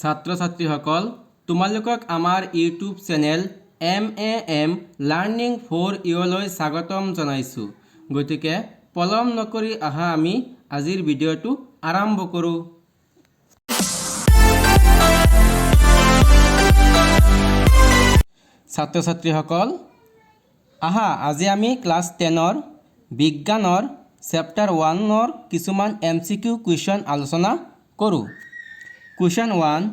ছাত্ৰ ছাত্ৰীসকল তোমালোকক আমাৰ YouTube channel MAM learning for ইউলৈ স্বাগতম জনাইছোঁ। গতিকে পলম নকৰি আহা আমি আজিৰ ভিডিঅ'টো আৰম্ভ কৰোঁ। ছাত্ৰ ছাত্ৰীসকল আহা আজি আমি ক্লাছ 10ৰ বিজ্ঞানৰ চেপ্টাৰ 1ৰ কিছুমান MCQ কুৱেশ্যন আলোচনা কৰোঁ। কুৱেশ্যন 1,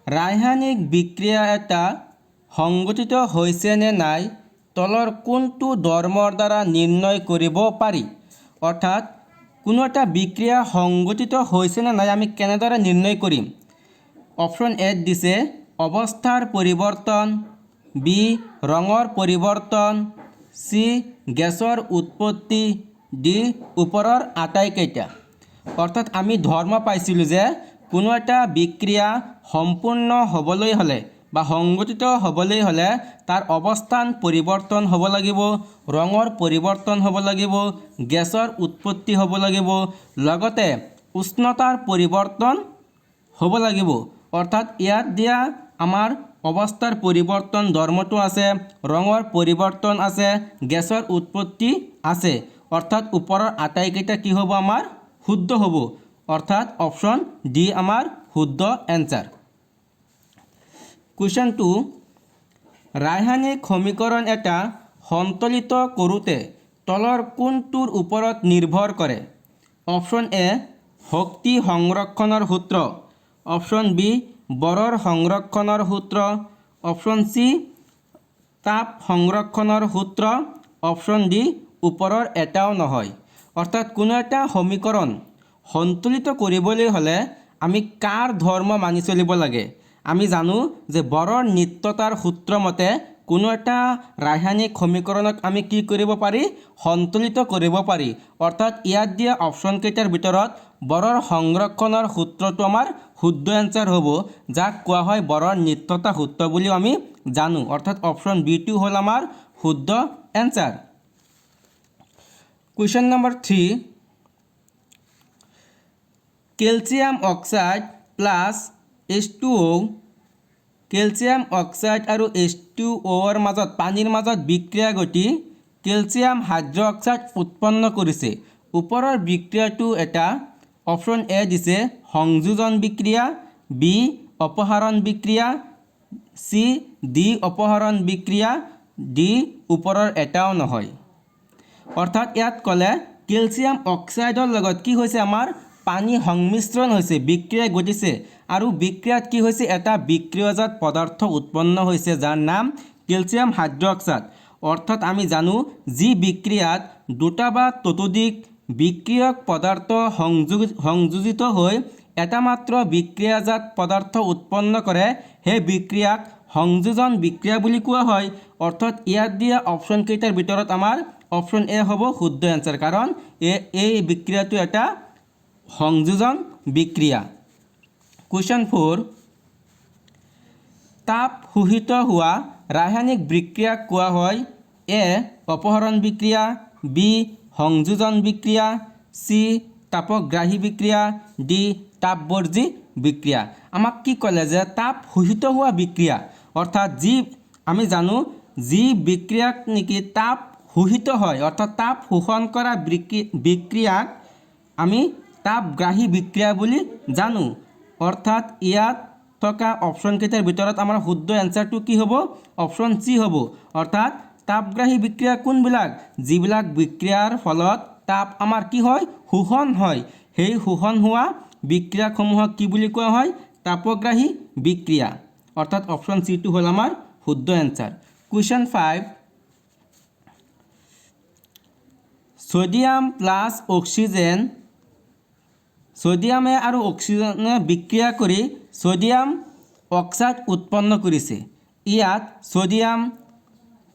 ৰাসায়নিক বিক্ৰিয়া এটা সংঘটিত হৈছে নে নাই তলৰ কোনটো ধৰ্মৰ দ্বাৰা নিৰ্ণয় কৰিব পাৰি। অৰ্থাৎ কোনো এটা বিক্ৰিয়া সংঘটিত হৈছে নে নাই আমি কেনেদৰে নিৰ্ণয় কৰিম। অপশ্যন এত দিছে অৱস্থাৰ পৰিৱৰ্তন, বি ৰঙৰ পৰিৱৰ্তন, চি গেছৰ উৎপত্তি, ডি ওপৰৰ আটাইকেইটা। অৰ্থাৎ আমি ধৰ্ম পাইছিলোঁ যে কোনো এটা বিক্ৰিয়া সম্পূৰ্ণ হ'বলৈ হ'লে বা সংঘটিত হ'বলৈ হ'লে তাৰ অৱস্থান পৰিৱৰ্তন হ'ব লাগিব, ৰঙৰ পৰিৱৰ্তন হ'ব লাগিব, গেছৰ উৎপত্তি হ'ব লাগিব, লগতে উষ্ণতাৰ পৰিৱৰ্তন হ'ব লাগিব। অৰ্থাৎ ইয়াত দিয়া আমাৰ অৱস্থাৰ পৰিৱৰ্তন ধৰ্মটো আছে, ৰঙৰ পৰিৱৰ্তন আছে, গেছৰ উৎপত্তি আছে। অৰ্থাৎ ওপৰৰ আটাইকেইটা কি হ'ব আমাৰ শুদ্ধ হ'ব। অৰ্থাৎ অপশ্যন ডি আমাৰ শুদ্ধ এনসাৰ। কুৱেশ্যন 2, ৰাসায়নিক সমীকৰণ এটা সন্তুলিত কৰোঁতে তলৰ কোনটোৰ ওপৰত নিৰ্ভৰ কৰে। অপশ্যন এ শক্তি সংৰক্ষণৰ সূত্ৰ, অপশ্যন বি বৰৰ সংৰক্ষণৰ সূত্ৰ, অপশ্যন চি তাপ সংৰক্ষণৰ সূত্ৰ, অপশ্যন ডি ওপৰৰ এটাও নহয়। অৰ্থাৎ কোনো এটা সমীকৰণ সন্তুলিত কৰিবলৈ হ'লে আমি কাৰ ধৰ্ম মানি চলিব লাগে। আমি জানো যে বৰৰ নিত্যতাৰ সূত্ৰ মতে কোনো এটা ৰাসায়নিক সমীকৰণক আমি কি কৰিব পাৰি, সন্তুলিত কৰিব পাৰি। অৰ্থাৎ ইয়াত দিয়া অপশ্যন কেইটাৰ ভিতৰত বৰৰ সংৰক্ষণৰ সূত্ৰটো আমাৰ শুদ্ধ এনসাৰ হ'ব, যাক কোৱা হয় বৰৰ নিত্যতা সূত্ৰ বুলিও আমি জানো। অৰ্থাৎ অপশ্যন বিটো হ'ল আমাৰ শুদ্ধ answer. Question number 3, calcium oxide plus H2O, calcium oxide আৰু H2Oৰ মাজত পানীৰ মাজত বিক্ৰিয়া ঘটি কেলছিয়াম হাইড্ৰক্সাইড উৎপন্ন কৰিছে। ওপৰৰ বিক্ৰিয়াটো এটা অপশ্যন এ দিছে সংযোজন বিক্ৰিয়া, বি অপসাৰণ বিক্ৰিয়া, চি ডি অপসাৰণ বিক্ৰিয়া, ডি ওপৰৰ এটাও নহয়। অৰ্থাৎ ইয়াত ক'লে কেলছিয়াম অক্সাইডৰ লগত কি হৈছে আমাৰ পানী সংমিশ্ৰণ হৈছে, বিক্ৰিয়া ঘটিছে আৰু বিক্ৰিয়াত কি হৈছে এটা বিক্ৰিয়জাত পদাৰ্থ উৎপন্ন হৈছে যাৰ নাম কেলছিয়াম হাইড্ৰক্সাইড। অৰ্থাৎ আমি জানো যি বিক্ৰিয়াত দুটা বা ততোধিক বিক্ৰিয়ক পদাৰ্থ সংযোজিত হৈ এটা মাত্ৰ বিক্ৰিয়াজাত পদাৰ্থ উৎপন্ন কৰে সেই বিক্ৰিয়াক সংযোজন বিক্ৰিয়া বুলি কোৱা হয়। অৰ্থাৎ ইয়াত দিয়া অপশ্যন কেইটাৰ ভিতৰত আমাৰ অপশ্যন এ হ'ব শুদ্ধ এনসাৰ, কাৰণ এই বিক্ৰিয়াটো এটা সংযোজন বিক্ৰিয়া। কুৱেশ্যন 4, তাপ শোষিত হোৱা ৰাসায়নিক বিক্ৰিয়াক কোৱা হয় এ অপহৰণ বিক্ৰিয়া, বি সংযোজন বিক্ৰিয়া, চি তাপগ্ৰাহী বিক্ৰিয়া, ডি তাপবৰ্জী বিক্ৰিয়া। আমাক কি ক'লে যে তাপ শোষিত হোৱা বিক্ৰিয়া, অৰ্থাৎ যি আমি জানো যি বিক্ৰিয়াক নেকি তাপ শোষিত হয় অৰ্থাৎ তাপ শোষণ কৰা বিক্ৰিয়াক আমি তাপগ্ৰাহী বিক্ৰিয়া বুলি জানো। অৰ্থাৎ ইয়াত থকা অপশ্যন কেইটাৰ ভিতৰত আমাৰ শুদ্ধ এনসাৰটো কি হ'ব, অপশ্যন চি হ'ব। অৰ্থাৎ তাপগ্ৰাহী বিক্ৰিয়া কোনবিলাক, যিবিলাক বিক্ৰিয়াৰ ফলত তাপ আমাৰ কি হয় শোষণ হয়, সেই শোষণ হোৱা বিক্ৰিয়াসমূহক কি বুলি কোৱা হয় তাপগ্ৰাহী বিক্ৰিয়া। অৰ্থাৎ অপশ্যন চিটো হ'ল আমাৰ শুদ্ধ answer. Question 5, sodium plus oxygen, ছ'ডিয়ামে আৰু অক্সিজেনে বিক্ৰিয়া কৰি ছ'ডিয়াম অক্সাইড উৎপন্ন কৰিছে। ইয়াত ছ'ডিয়াম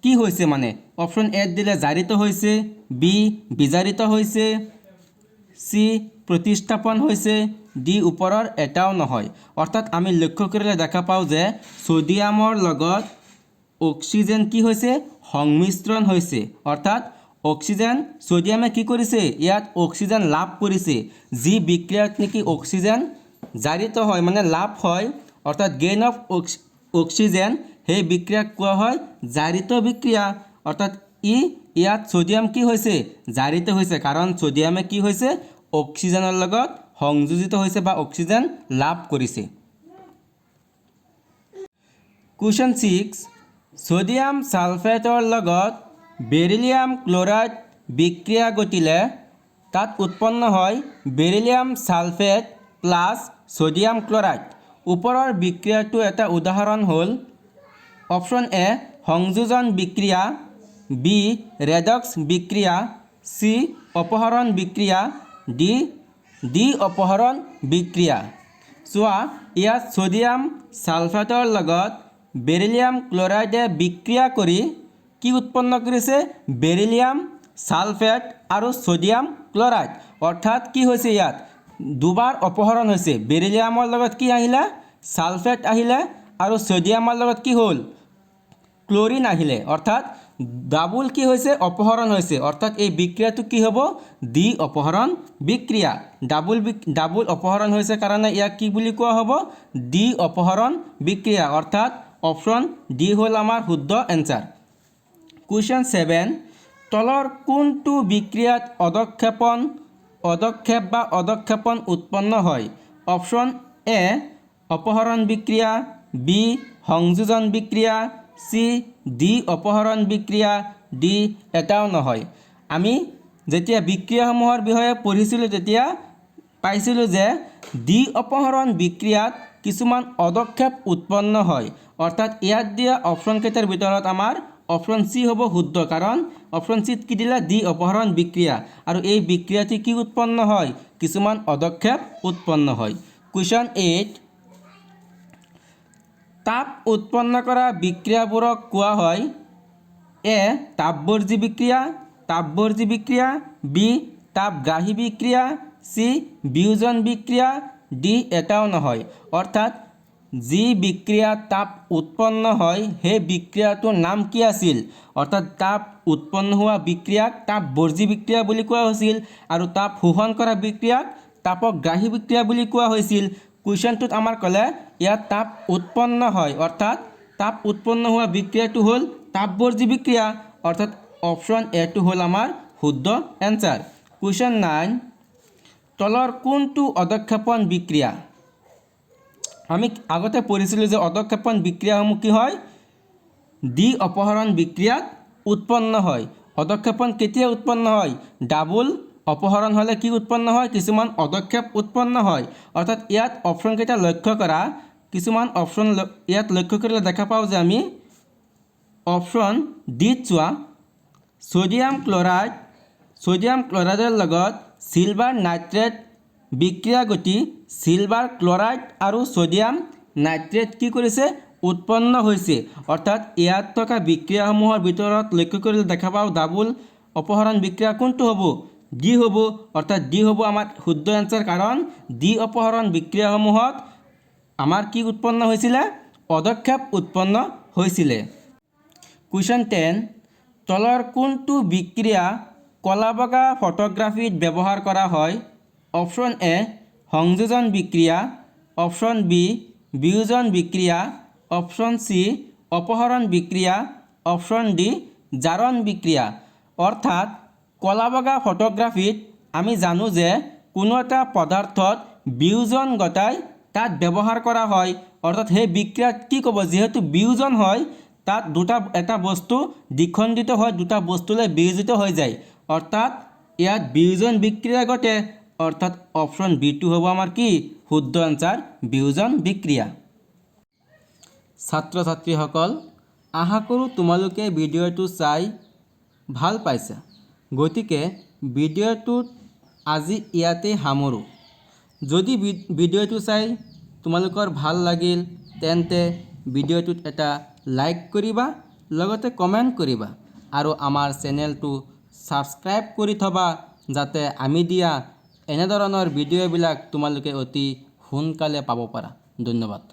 কি হৈছে মানে অপশ্যন এত দিলে জাৰিত হৈছে, বি বিজাৰিত হৈছে, চি প্ৰতিস্থাপন হৈছে, ডি ওপৰৰ এটাও নহয়। অৰ্থাৎ আমি লক্ষ্য কৰিলে দেখা পাওঁ যে ছ'ডিয়ামৰ লগত অক্সিজেন কি হৈছে সংমিশ্ৰণ হৈছে। অৰ্থাৎ অক্সিজেন ছ'ডিয়ামে কি কৰিছে ইয়াত অক্সিজেন লাভ কৰিছে। যি বিক্ৰিয়াত নেকি অক্সিজেন জাৰিত হয় মানে লাভ হয় অৰ্থাৎ গেইন অফ অক্সিজেন সেই বিক্ৰিয়াক কোৱা হয় জাৰিত বিক্ৰিয়া। অৰ্থাৎ ইয়াত সোডিয়াম কি হৈছে জাৰিত হৈছে, কাৰণ সোডিয়ামে কি হৈছে অক্সিজেনৰ লগত সংযোজিত হৈছে বা অক্সিজেন লাভ কৰিছে। কুৱেশ্যন 6, সোডিয়াম সালফেটৰ লগত বেৰিলিয়াম ক্লৰাইড বিক্ৰিয়া ঘটিলে তাত উৎপন্ন হয় beryllium sulphate plus sodium chloride. ওপৰৰ বিক্ৰিয়াটো এটা উদাহৰণ হ'ল অপশ্যন এ সংযোজন বিক্ৰিয়া, বি ৰেডক্স বিক্ৰিয়া, চি অপহৰণ বিক্ৰিয়া, ডি অপহৰণ বিক্ৰিয়া। চোৱা ইয়াত সোডিয়াম সালফেটৰ লগত বেৰিলিয়াম ক্লৰাইডে বিক্ৰিয়া কৰি কি উৎপন্ন কৰিছে বেৰিলিয়াম সালফেট আৰু সোডিয়াম ক্লৰাইড। অৰ্থাৎ কি হৈছে ইয়াত দুবাৰ অপহৰণ হৈছে, বেৰিলিয়ামৰ লগত কি আহিলে সালফেট আহিলে আৰু সোডিয়ামৰ লগত কি হ'ল ক্লৰিন আহিলে, অৰ্থাৎ ডাবুল কি হৈছে অপহৰণ হৈছে। অৰ্থাৎ এই বিক্ৰিয়াটো কি হ'ব দ্বি অপহৰণ বিক্ৰিয়া। ডাবুল অপহৰণ হৈছে কাৰণে ইয়াক কি বুলি কোৱা হ'ব দ্বি অপহৰণ বিক্ৰিয়া। অৰ্থাৎ অপশ্যন ডি হ'ল আমাৰ শুদ্ধ এনসাৰ। কুৱেশ্যন 7, তলৰ কোনটো বিক্ৰিয়াত অদক্ষেপণ উৎপন্ন হয়? অপশ্যন এ অপহৰণ বিক্ৰিয়া, বি সংযোজন বিক্ৰিয়া, চি ডি অপহৰণ বিক্ৰিয়া, ডি এটাও নহয়। আমি যেতিয়া বিক্ৰিয়াসমূহৰ বিষয়ে পঢ়িছিলোঁ তেতিয়া পাইছিলোঁ যে ডি অপহৰণ বিক্ৰিয়াত কিছুমান অদক্ষেপ উৎপন্ন হয়। অৰ্থাৎ ইয়াত দিয়া অপশ্যনকেইটাৰ ভিতৰত আমাৰ অপশ্যন চি হ'ব শুদ্ধ, কাৰণ অপশ্যন চিত কি দিলে ডি অপহৰণ বিক্ৰিয়া, আৰু এই বিক্ৰিয়াটি কি উৎপন্ন হয় কিছুমান অদক্ষেপ উৎপন্ন হয়। কুৱেশ্যন 8, তাপ উৎপন্ন কৰা বিক্ৰিয়াবোৰক কোৱা হয় এ তাপবৰ্জী বিক্ৰিয়া, বি তাপগ্ৰাহী বিক্ৰিয়া, চি বিয়োজন বিক্ৰিয়া, ডি এটাও নহয়। অৰ্থাৎ যি বিক্ৰিয়াত তাপ উৎপন্ন হয় সেই বিক্ৰিয়াটোৰ নাম কি আছিল? অৰ্থাৎ তাপ উৎপন্ন হোৱা বিক্ৰিয়াক তাপবৰ্জী বিক্ৰিয়া বুলি কোৱা হৈছিল, আৰু তাপ শোষণ কৰা বিক্ৰিয়াক তাপগ্ৰাহী বিক্ৰিয়া বুলি কোৱা হৈছিল। কুৱেশ্যনটোত আমাৰ ক'লে ইয়াত তাপ উৎপন্ন হয়, অৰ্থাৎ তাপ উৎপন্ন হোৱা বিক্ৰিয়াটো হ'ল তাপবৰ্জী বিক্ৰিয়া। অৰ্থাৎ অপশ্যন এটো হ'ল আমাৰ শুদ্ধ এনসাৰ। কুৱেশ্যন 9, তলৰ কোনটো অদক্ষেপণ বিক্ৰিয়া? আমি আগতে পঢ়িছিলোঁ যে অদক্ষেপণ বিক্ৰিয়াসমূহ কি হয় ডি অপহৰণ বিক্ৰিয়াত উৎপন্ন হয়। অদক্ষেপণ কেতিয়া উৎপন্ন হয়? ডাবুল অপহৰণ হ'লে কি উৎপন্ন হয় কিছুমান অদক্ষেপ উৎপন্ন হয়। অৰ্থাৎ ইয়াত অপশ্যনকেইটা লক্ষ্য কৰা, কিছুমান অপশ্যন ইয়াত লক্ষ্য কৰিলে দেখা পাওঁ যে আমি অপশ্যন ডিত চোৱা সোডিয়াম ক্লৰাইডৰ লগত চিলভাৰ নাইট্ৰেট বিক্ৰিয়া ঘটি চিলভাৰ ক্লৰাইড আৰু সোডিয়াম নাইট্ৰেট কি কৰিছে উৎপন্ন হৈছে। অৰ্থাৎ ইয়াত থকা বিক্ৰিয়াসমূহৰ ভিতৰত লক্ষ্য কৰিলে দেখা পাওঁ ডাবুল অপহৰণ বিক্ৰিয়া কোনটো হ'ব ডি হ'ব। অৰ্থাৎ ডি হ'ব আমাৰ শুদ্ধ এনসাৰ, কাৰণ ডি অপহৰণ বিক্ৰিয়াসমূহত আমাৰ কি উৎপন্ন হৈছিলে অদক্ষেপ উৎপন্ন হৈছিলে। কুৱেশ্যন 10, তলৰ কোনটো বিক্ৰিয়া কলা-বগা ফটোগ্ৰাফীত ব্যৱহাৰ কৰা হয়? অপশ্যন এ সংযোজন বিক্ৰিয়া, অপশ্যন বি বিয়োজন বিক্ৰিয়া, অপশ্যন চি অপহৰণ বিক্ৰিয়া, অপশ্যন ডি জাৰণ বিক্ৰিয়া। অৰ্থাৎ কলা-বগা ফটোগ্ৰাফীত আমি জানো যে কোনো এটা পদাৰ্থত বিয়োজন ঘটাই তাত ব্যৱহাৰ কৰা হয়। অৰ্থাৎ সেই বিক্ৰিয়াত কি ক'ব যিহেতু বিয়োজন হয় তাত এটা বস্তু দ্বিখণ্ডিত হয় দুটা বস্তুলৈ বিয়োজিত হৈ যায়। অৰ্থাৎ ইয়াত বিয়োজন বিক্ৰিয়া ঘটে। অৰ্থাৎ অপশ্যন বিটো হ'ব আমাৰ কি শুদ্ধ এনসাৰ বিয়োজন বিক্ৰিয়া। ছাত্ৰ ছাত্ৰীসকল, আশা কৰোঁ তোমালোকে ভিডিঅ'টো চাই ভাল পাইছা। গতিকে ভিডিঅ'টোত আজি ইয়াতে সামৰোঁ। যদি ভিডিঅ'টো চাই তোমালোকৰ ভাল লাগিল তেন্তে ভিডিঅ'টোত এটা লাইক কৰিবা, লগতে কমেণ্ট কৰিবা, আৰু আমাৰ চেনেলটো ছাবস্ক্ৰাইব কৰি থবা যাতে আমি দিয়া এনেধৰণৰ ভিডিঅ'বিলাক তোমালোকে অতি সোনকালে পাব পাৰা। ধন্যবাদ।